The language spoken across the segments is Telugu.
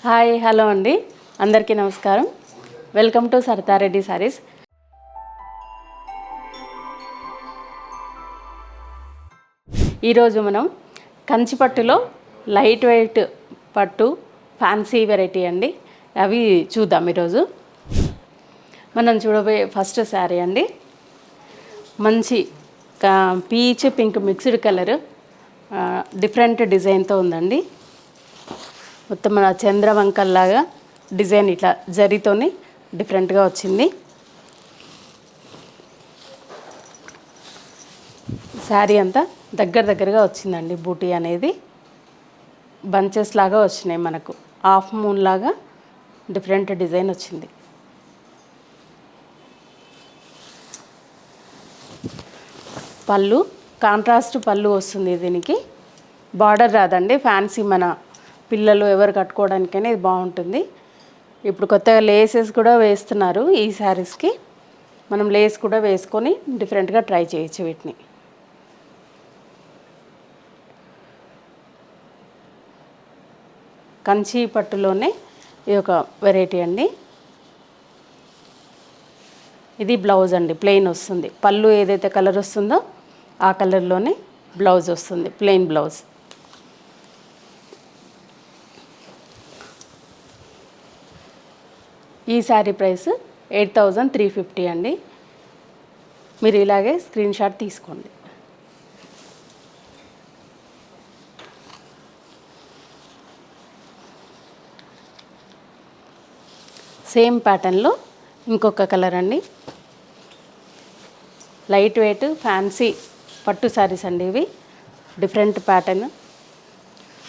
హాయ్ హలో అండి, అందరికీ నమస్కారం. Welcome to Saritha Reddy saris. ఈరోజు మనం కంచి పట్టులో లైట్ వెయిట్ పట్టు ఫ్యాన్సీ వెరైటీ అండి, అవి చూద్దాం. ఈరోజు మనం చూడబోయే ఫస్ట్ శారీ అండి, మంచి peach pink mixed colour, different డిజైన్తో ఉందండి. మొత్తం మన చంద్రవంకల్లాగా డిజైన్ ఇట్లా జరీతోని డిఫరెంట్గా వచ్చింది. శారీ అంతా దగ్గరగా వచ్చిందండి. బూటీ అనేది బంచెస్ లాగా వచ్చినాయి, మనకు హాఫ్ మూన్ లాగా డిఫరెంట్ డిజైన్ వచ్చింది. పళ్ళు కాంట్రాస్ట్ పళ్ళు వస్తుంది. దీనికి బార్డర్ రాదండి, ఫ్యాన్సీ మన పిల్లలు ఎవరు కట్టుకోవడానికైనా ఇది బాగుంటుంది. ఇప్పుడు కొత్తగా లేసెస్ కూడా వేస్తున్నారు ఈ శారీస్కి. మనం లేస్ కూడా వేసుకొని డిఫరెంట్గా ట్రై చేయొచ్చు వీటిని. కంచి పట్టులోనే ఇది ఒక వెరైటీ అండి. ఇది బ్లౌజ్ అండి, ప్లెయిన్ వస్తుంది. పళ్ళు ఏదైతే కలర్ వస్తుందో ఆ కలర్లోనే బ్లౌజ్ వస్తుంది, ప్లెయిన్ బ్లౌజ్. ఈ శారీ ప్రైస్ 8350 అండి. మీరు ఇలాగే స్క్రీన్ షాట్ తీసుకోండి. సేమ్ ప్యాటర్న్లో ఇంకొక కలర్ అండి, లైట్ వెయిట్ ఫ్యాన్సీ పట్టు శారీస్ అండి ఇవి. డిఫరెంట్ ప్యాటర్న్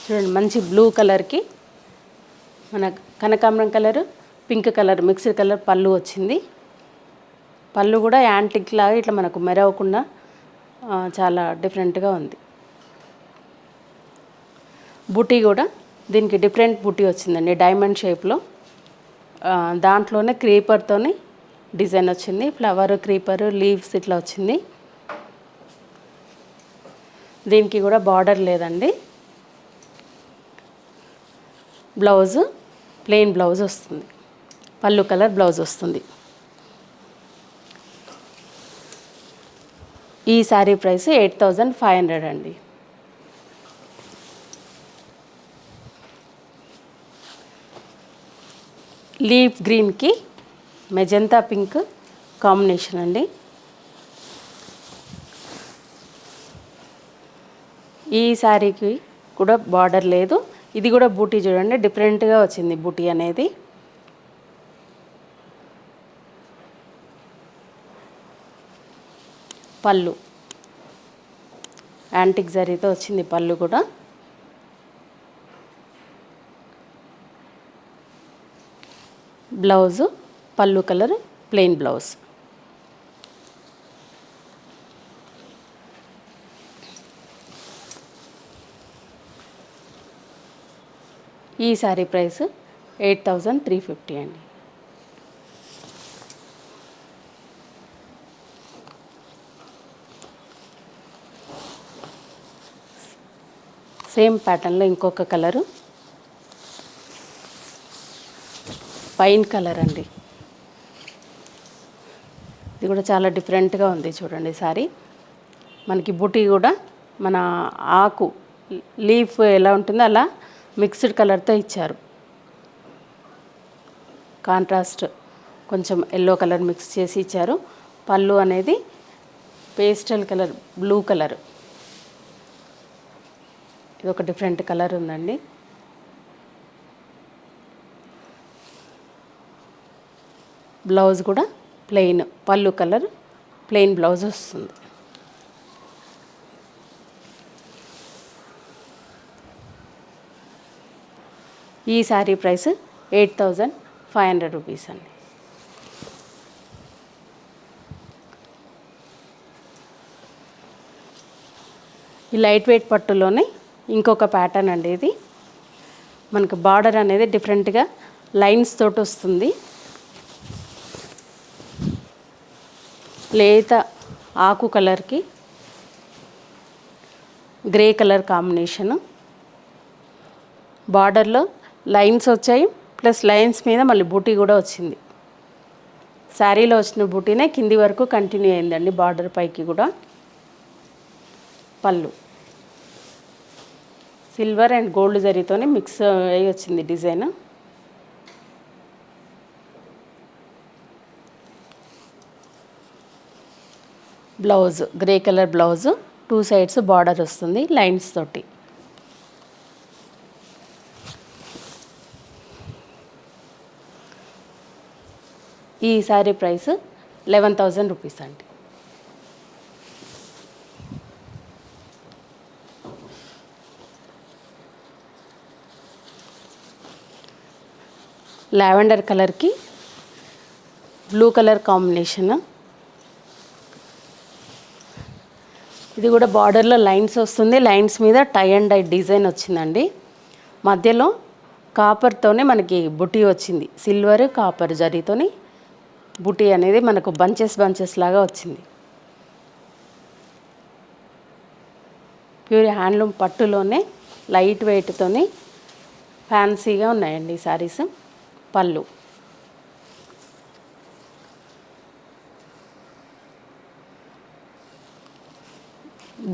చూడండి, మంచి బ్లూ కలర్కి మన కనకాంబరం colour, pink colour mixed colour పళ్ళు వచ్చింది. పళ్ళు కూడా యాంటిక్ లాగా ఇట్లా మనకు మెరవకుండా చాలా డిఫరెంట్గా ఉంది. బూటీ కూడా దీనికి డిఫరెంట్ బూటీ వచ్చిందండి, డైమండ్ షేప్లో. దాంట్లోనే క్రీపర్తోని డిజైన్ వచ్చింది, ఫ్లవర్ క్రీపర్ లీవ్స్ ఇట్లా వచ్చింది. దీనికి కూడా బార్డర్ లేదండి. బ్లౌజ్ ప్లెయిన్ బ్లౌజ్ వస్తుంది, పళ్ళు కలర్ బ్లౌజ్ వస్తుంది. ఈ శారీ ప్రైస్ 8500 అండి. లీఫ్ గ్రీన్కి మెజంతా పింక్ కాంబినేషన్ అండి. ఈ శారీకి కూడా బార్డర్ లేదు. ఇది కూడా బూటీ చూడండి, డిఫరెంట్గా వచ్చింది బూటీ అనేది. పళ్ళు యాంటిక్ జరీతో వచ్చింది, పళ్ళు కూడా. బ్లౌజు పళ్ళు కలర్ ప్లెయిన్ బ్లౌజ్. ఈ శారీ ప్రైస్ 8350 అండి. సేమ్ ప్యాటర్న్లో ఇంకొక కలరు, పైన్ కలర్ అండి. ఇది కూడా చాలా డిఫరెంట్గా ఉంది చూడండి సారీ. మనకి బూటీ కూడా మన ఆకు లీఫ్ ఎలా ఉంటుందో అలా మిక్స్డ్ కలర్తో ఇచ్చారు. కాంట్రాస్ట్ కొంచెం ఎల్లో కలర్ మిక్స్ చేసి ఇచ్చారు. పళ్ళు అనేది పేస్టల్ కలర్ బ్లూ కలర్, ఇది ఒక డిఫరెంట్ కలర్ ఉందండి. బ్లౌజ్ కూడా ప్లెయిన్, పళ్ళు కలర్ ప్లెయిన్ బ్లౌజ్ వస్తుంది. ఈ శారీ ప్రైస్ 8500 రూపీస్ అండి. ఈ లైట్ వెయిట్ పట్టులోనే ఇంకొక ప్యాటర్న్ అండి. ఇది మనకు బార్డర్ అనేది డిఫరెంట్గా లైన్స్ తోటి వస్తుంది. లేత ఆకు కలర్కి గ్రే కలర్ కాంబినేషను. బార్డర్లో లైన్స్ వచ్చాయి, ప్లస్ లైన్స్ మీద మళ్ళీ బూటీ కూడా వచ్చింది. శారీలో వచ్చిన బూటీనే కింది వరకు కంటిన్యూ అయిందండి, బార్డర్ పైకి కూడా. పళ్ళు సిల్వర్ అండ్ గోల్డ్ జరీతోనే మిక్స్ అయ్యి వచ్చింది design. Blouse grey colour blouse, 2 sides border వస్తుంది లైన్స్ తోటి. ఈ శారీ ప్రైస్ 11,000 రూపీస్ అండి. లావెండర్ కలర్కి బ్లూ కలర్ కాంబినేషన్. ఇది కూడా బార్డర్లో లైన్స్ వస్తుంది, లైన్స్ మీద టై అండ్ డై డిజైన్ వచ్చిందండి. మధ్యలో కాపర్తోనే మనకి బుటీ వచ్చింది, సిల్వర్ కాపర్ జరీతోని బుటీ అనేది మనకు బంచెస్ లాగా వచ్చింది. ప్యూర్ హ్యాండ్లూమ్ పట్టులోనే లైట్ వెయిట్తోని ఫ్యాన్సీగా ఉన్నాయండి ఈ శారీస్. పళ్ళు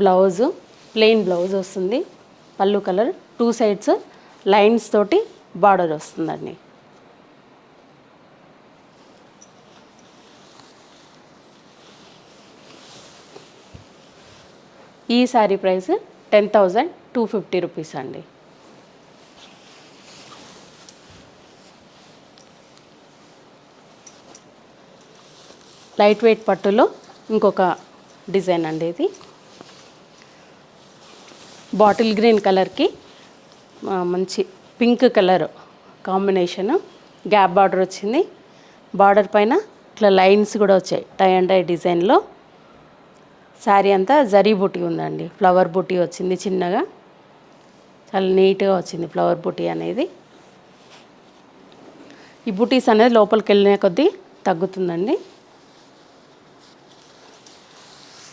బ్లౌజు ప్లెయిన్ బ్లౌజ్ వస్తుంది, పళ్ళు కలర్ 2 సైడ్స్ లైన్స్ తోటి బార్డర్ వస్తుందండి. ఈ శారీ ప్రైస్ 10,250 రూపీస్ అండి. లైట్ వెయిట్ పట్టులో ఇంకొక డిజైన్ అండి. ఇది బాటిల్ గ్రీన్ కలర్కి మంచి pink colour combination, gap border వచ్చింది. బార్డర్ పైన ఇట్లా లైన్స్ కూడా వచ్చాయి టై అండ్ డై డిజైన్లో. శారీ అంతా జరీ బూటీ ఉందండి, ఫ్లవర్ బూటీ వచ్చింది చిన్నగా, చాలా నీట్గా వచ్చింది ఫ్లవర్ బూటీ అనేది. ఈ బూటీస్ అనేది లోపలికి వెళ్ళిన కొద్దీ తగ్గుతుందండి.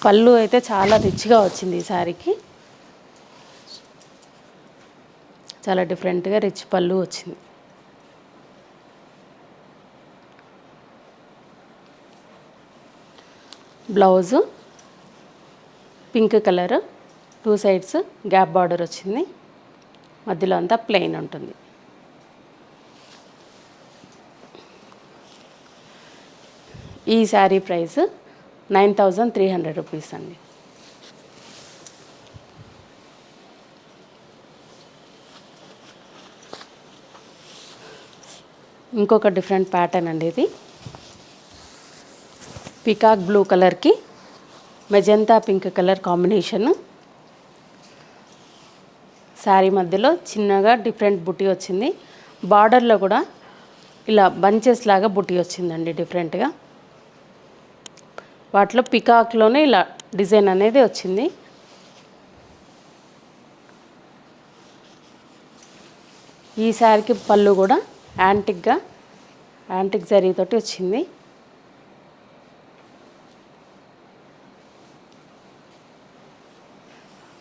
పళ్ళు అయితే చాలా రిచ్గా వచ్చింది ఈ శారీకి, చాలా డిఫరెంట్గా రిచ్ పళ్ళు వచ్చింది. Blouse pink colour, 2 sides gap border వచ్చింది, మధ్యలో అంతా ప్లెయిన్ ఉంటుంది. ఈ శారీ ప్రైస్ 9,300 రూపీస్ అండి. ఇంకొక డిఫరెంట్ ప్యాటర్న్ అండి. ఇది పికాక్ బ్లూ కలర్కి magenta pink colour combination. Sari మధ్యలో చిన్నగా డిఫరెంట్ బుటీ వచ్చింది, బార్డర్లో కూడా ఇలా బంచెస్ లాగా బుటీ వచ్చిందండి డిఫరెంట్గా. వాటిలో పికాక్లోనే ఇలా డిజైన్ అనేది వచ్చింది. ఈ శారీకి పళ్ళు కూడా యాంటిక్ జరీతోటి వచ్చింది.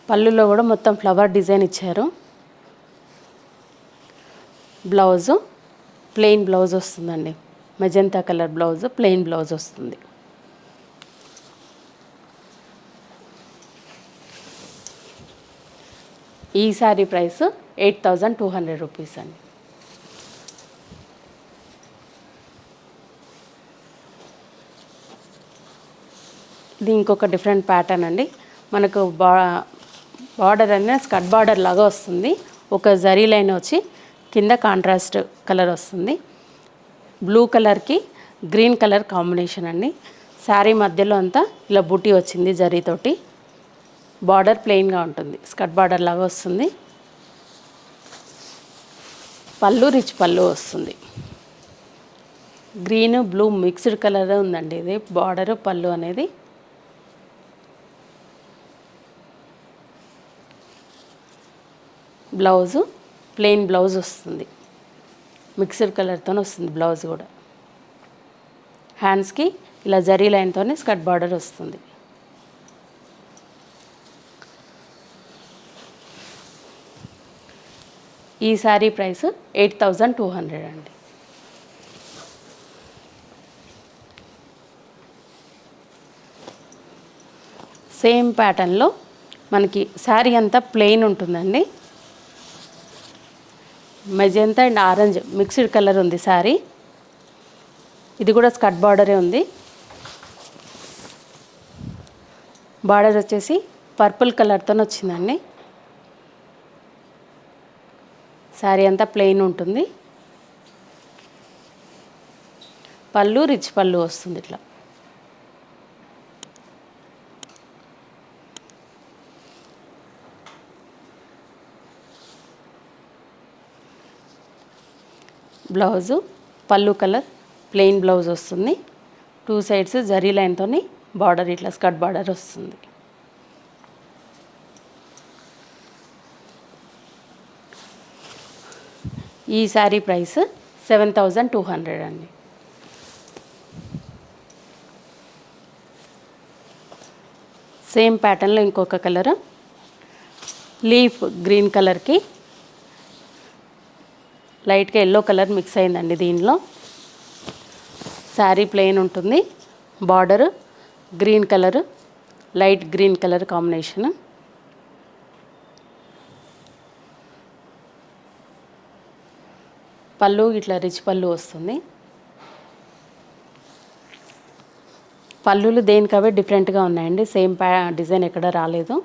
పళ్ళులో కూడా మొత్తం ఫ్లవర్ డిజైన్ ఇచ్చారు. బ్లౌజు ప్లెయిన్ బ్లౌజ్ వస్తుందండి, magenta colour blouse plain blouse వస్తుంది. ఈ శారీ ప్రైస్ 8,200 రూపీస్ అండి. ఇది ఇంకొక డిఫరెంట్ ప్యాటర్న్ అండి. మనకు బార్డర్ అనేది స్కర్ట్ బార్డర్ లాగా వస్తుంది, ఒక జరీ లైన్ వచ్చి కింద కాంట్రాస్ట్ కలర్ వస్తుంది. బ్లూ కలర్కి గ్రీన్ కలర్ కాంబినేషన్ అండి. శారీ మధ్యలో అంతా ఇలా బూటీ వచ్చింది జరీతోటి, బార్డర్ ప్లెయిన్గా ఉంటుంది, స్కర్ట్ బార్డర్ లాగా వస్తుంది. పళ్ళు రిచ్ పళ్ళు వస్తుంది, గ్రీన్ బ్లూ మిక్స్డ్ కలర్ ఉందండి ఇది బార్డర్ పళ్ళు అనేది. బ్లౌజు ప్లెయిన్ బ్లౌజ్ వస్తుంది, మిక్స్డ్ కలర్తో వస్తుంది బ్లౌజ్ కూడా. హ్యాండ్స్కి ఇలా జరీ లైన్తోనే స్కర్ట్ బార్డర్ వస్తుంది. ఈ శారీ ప్రైస్ 8200 అండి. సేమ్ ప్యాటర్న్లో మనకి శారీ అంతా ప్లెయిన్ ఉంటుందండి. Magenta and orange mixed colour ఉంది శారీ. ఇది కూడా స్కర్ట్ బార్డరే ఉంది. బార్డర్ వచ్చేసి పర్పుల్ కలర్తో వచ్చిందండి. శారీ అంతా ప్లెయిన్ ఉంటుంది. పళ్ళు రిచ్ పళ్ళు వస్తుంది ఇట్లా. బ్లౌజు పళ్ళు కలర్ ప్లెయిన్ బ్లౌజ్ వస్తుంది. 2 సైడ్స్ జరీ లైన్తో బార్డర్ ఇట్లా స్కర్ట్ బార్డర్ వస్తుంది. ఈ శారీ ప్రైస్ 7200 అండి. సేమ్ ప్యాటర్న్లో ఇంకొక కలర్ లీఫ్ గ్రీన్ కలర్కి లైట్గా ఎల్లో కలర్ మిక్స్ అయిందండి. దీనిలో శారీ ప్లెయిన్ ఉంటుంది. Border green colour light green colour combination. పళ్ళు ఇట్లా రిచ్ పళ్ళు వస్తుంది. పళ్ళులు దేనికవే డిఫరెంట్గా ఉన్నాయండి. సేమ్ డిజైన్ ఎక్కడ రాలేదు.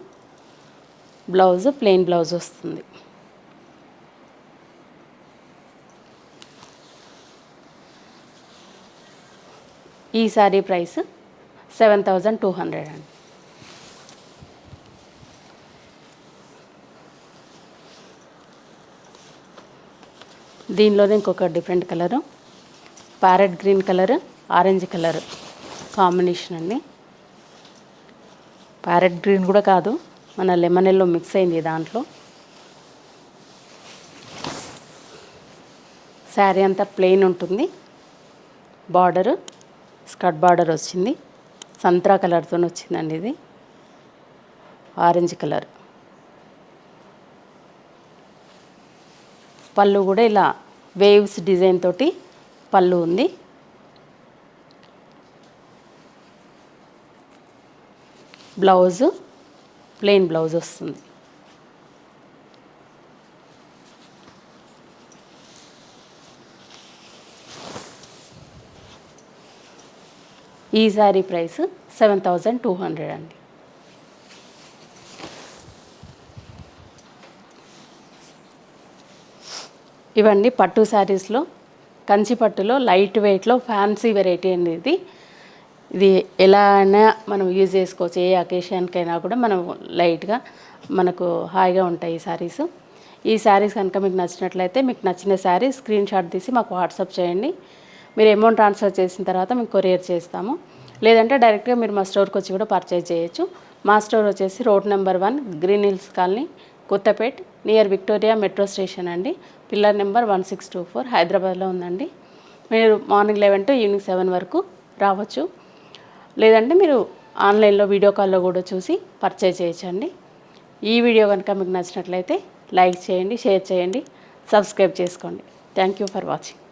బ్లౌజ్ ప్లెయిన్ బ్లౌజ్ వస్తుంది. ఈ శారీ ప్రైస్ 7200 అండి. దీనిలోనే ఇంకొక different colour parrot green colour orange colour combination అండి. ప్యారెట్ గ్రీన్ కూడా కాదు, మన లెమన్ ఎల్లో మిక్స్ అయింది దాంట్లో. శారీ అంతా ప్లెయిన్ ఉంటుంది. బార్డరు స్కర్ట్ బార్డర్ వచ్చింది. సంత్రా కలర్తో వచ్చిందండి. ఇది ఆరెంజ్ కలర్. పళ్ళు కూడా ఇలా వేవ్స్ డిజైన్ తోటి పళ్ళు ఉంది. బ్లౌజు ప్లెయిన్ బ్లౌజ్ వస్తుంది. ఈ శారీ ప్రైస్ 7200 అండి. ఇవన్నీ పట్టు శారీస్లో కంచి పట్టులో లైట్ వెయిట్లో ఫ్యాన్సీ వెరైటీ అండి. ఇది ఎలా అయినా మనం యూజ్ చేసుకోవచ్చు. ఏ అకేషన్కైనా కూడా మనం లైట్గా మనకు హాయిగా ఉంటాయి ఈ శారీస్. ఈ శారీస్ కనుక మీకు నచ్చినట్లయితే మీకు నచ్చిన శారీ స్క్రీన్ షాట్ తీసి మాకు వాట్సాప్ చేయండి. మీరు అమౌంట్ ట్రాన్స్ఫర్ చేసిన తర్వాత మీకు కొరియర్ చేస్తాము. లేదంటే డైరెక్ట్గా మీరు మా స్టోర్కి వచ్చి కూడా పర్చేజ్ చేయొచ్చు. మా స్టోర్ వచ్చేసి road number 1 green hills colony Kothapet near Victoria metro station అండి. పిల్లర్ నెంబర్ 1624 హైదరాబాద్లో ఉందండి. మీరు మార్నింగ్ 11 to ఈవినింగ్ 7 వరకు రావచ్చు. లేదంటే మీరు ఆన్లైన్లో వీడియో కాల్లో కూడా చూసి పర్చేజ్ చేయొచ్చండి. ఈ వీడియో కనుక మీకు నచ్చినట్లయితే లైక్ చేయండి, షేర్ చేయండి, సబ్స్క్రైబ్ చేసుకోండి. Thank you for watching.